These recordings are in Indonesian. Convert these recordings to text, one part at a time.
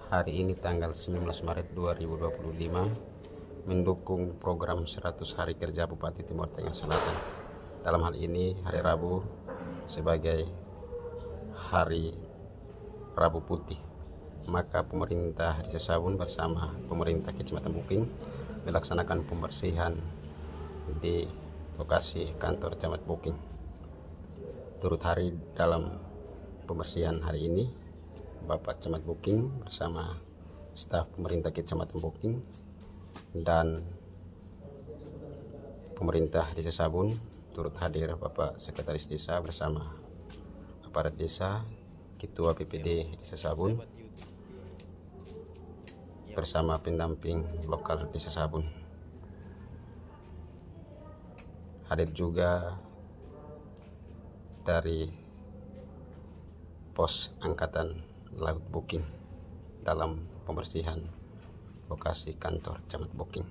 Hari ini tanggal 19 Maret 2025 mendukung program 100 hari kerja Bupati Timur Tengah Selatan. Dalam hal ini hari Rabu sebagai hari Rabu Putih, maka pemerintah Desa Sabun bersama pemerintah Kecamatan Buking melaksanakan pembersihan di lokasi kantor Camat Buking. Turut hari dalam pembersihan hari ini Bapak Camat Buking bersama staf pemerintah Kecamatan Buking dan pemerintah Desa Sabun. Turut hadir Bapak Sekretaris Desa bersama aparat desa, Ketua PPD Desa Sabun bersama pendamping lokal Desa Sabun. Hadir juga dari pos Angkatan Laut Buking dalam pembersihan lokasi kantor Camat Buking.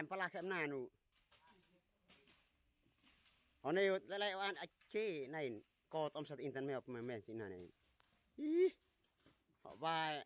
Em pala kem na nu. Oni lele wan achi nain ko tom sat internet me op me sina nain. Ih. Họ vai.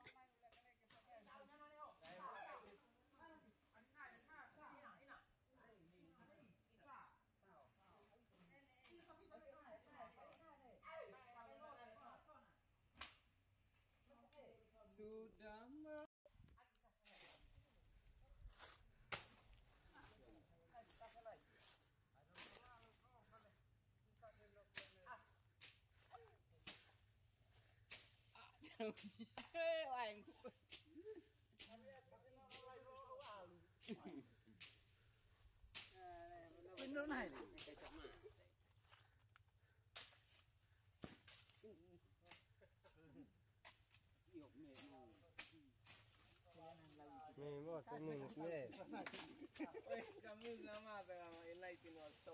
Sudah kamu sama dengan enlighten waktu